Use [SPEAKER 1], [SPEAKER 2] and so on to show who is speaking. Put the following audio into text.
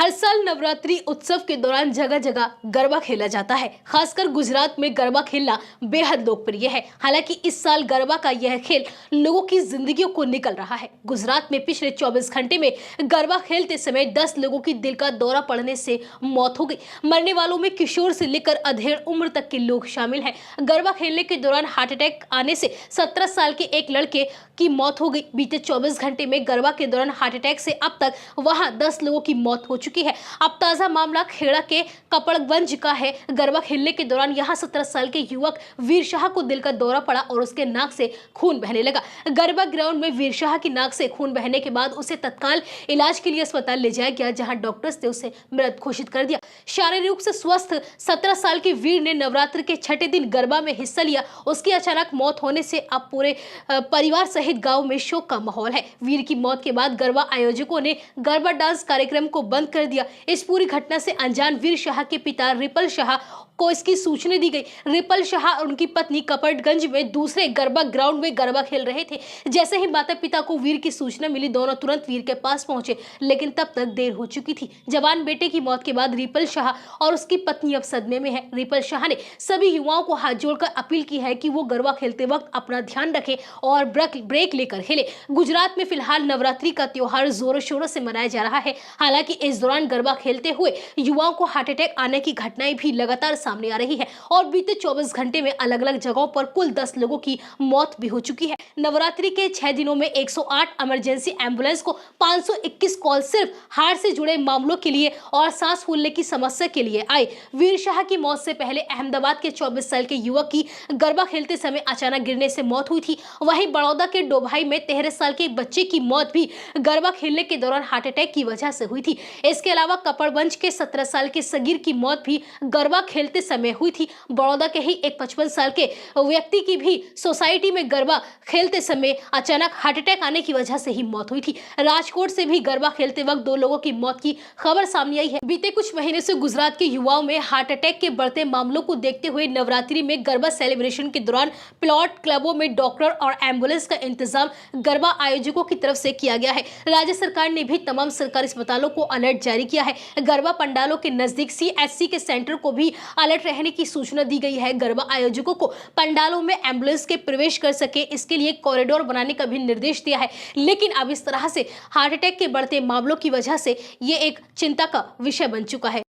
[SPEAKER 1] हर साल नवरात्रि उत्सव के दौरान जगह जगह गरबा खेला जाता है। खासकर गुजरात में गरबा खेलना बेहद लोकप्रिय है। हालांकि इस साल गरबा का यह खेल लोगों की जिंदगियों को निकल रहा है। गुजरात में पिछले 24 घंटे में गरबा खेलते समय 10 लोगों की दिल का दौरा पड़ने से मौत हो गई। मरने वालों में किशोर से लेकर अधेड़ उम्र तक के लोग शामिल हैं। गरबा खेलने के दौरान हार्ट अटैक आने से 17 साल के एक लड़के की मौत हो गई। बीते 24 घंटे में गरबा के दौरान हार्ट अटैक से अब तक वहां 10 लोगों की मौत हो चुकी है। अब ताजा मामला खेड़ा के कपड़गंज का है। गरबा खेलने के दौरान यहां 17 साल के युवक वीर शाह को दिल का दौरा पड़ा और उसके नाक से खून बहने लगा। गरबा ग्राउंड में वीर शाह की नाक से खून बहने के बाद उसे तत्काल इलाज के लिए अस्पताल ले जाया गया, जहां डॉक्टर्स ने उसे मृत घोषित कर दिया। शारीरिक रूप से स्वस्थ 17 साल के वीर ने नवरात्र के छठे दिन गरबा में हिस्सा लिया। उसकी अचानक मौत होने से अब पूरे परिवार सहित गांव में शोक का माहौल है। वीर की मौत के बाद गरबा आयोजकों ने गरबा डांस कार्यक्रम को बंद कर दिया। इस पूरी घटना से अनजान वीर शाह के पिता रिपल शाह को इसकी सूचना दी गई। रिपल शाह और उनकी पत्नी कपड़गंज में दूसरे गरबा ग्राउंड में गरबा खेल रहे थे। जैसे ही माता पिता को वीर की सूचना मिली, दोनों तुरंत वीर के पास पहुंचे, लेकिन तब तक देर हो चुकी थी। जवान बेटे की मौत के बाद रिपल शाह और उसकी पत्नी अब सदमे में है। रिपल शाह ने सभी युवाओं को हाथ जोड़कर अपील की है कि वो गरबा खेलते वक्त अपना ध्यान रखें और ब्रेक लेकर खेले। गुजरात में फिलहाल नवरात्रि का त्योहार जोरों शोरों से मनाया जा रहा है। हालांकि इस दौरान गरबा खेलते हुए युवाओं को हार्ट अटैक आने की घटनाएं भी लगातार सामने आ रही है और बीते 24 घंटे में अलग अलग जगहों पर कुल 10 लोगों की मौत भी हो चुकी है। नवरात्रि के 6 दिनों में 108 इमरजेंसी एम्बुलेंस को 521 कॉल सिर्फ हार्ट से जुड़े मामलों के लिए और सांस फूलने की समस्या के लिए आए। वीर शाह की मौत से पहले अहमदाबाद के 24 साल के युवक की गरबा खेलते समय अचानक गिरने से मौत हुई थी। वहीं बड़ौदा के डोभाई में 13 साल के बच्चे की मौत भी गरबा खेलने के दौरान हार्ट अटैक की वजह से हुई थी। इसके अलावा कपड़गंज के 17 साल के सगीर की मौत भी गरबा खेलते समय हुई थी। बड़ौदा के ही एक 55 साल के व्यक्ति की भी सोसाइटी में गरबा खेलते समय अचानक हार्ट अटैक आने की वजह से ही मौत हुई थी। राजकोट से भी गरबा खेलते वक्त 2 लोगों की मौत की खबर सामने आई है। बीते कुछ महीने से गुजरात के युवाओं में हार्ट अटैक के बढ़ते मामलों को देखते हुए नवरात्रि में गरबा सेलिब्रेशन के दौरान प्लॉट क्लबों में डॉक्टर और एम्बुलेंस का इंतजाम गरबा आयोजकों की तरफ से किया गया है। राज्य सरकार ने भी तमाम सरकारी अस्पतालों को अलर्ट जारी किया है। गरबा पंडालों के नजदीक CHC के सेंटर को भी अलर्ट रहने की सूचना दी गई है। गरबा आयोजकों को पंडालों में एम्बुलेंस के प्रवेश कर सके, इसके लिए कॉरिडोर बनाने का भी निर्देश दिया है। लेकिन अब इस तरह से हार्ट अटैक के बढ़ते मामलों की वजह से ये एक चिंता का विषय बन चुका है।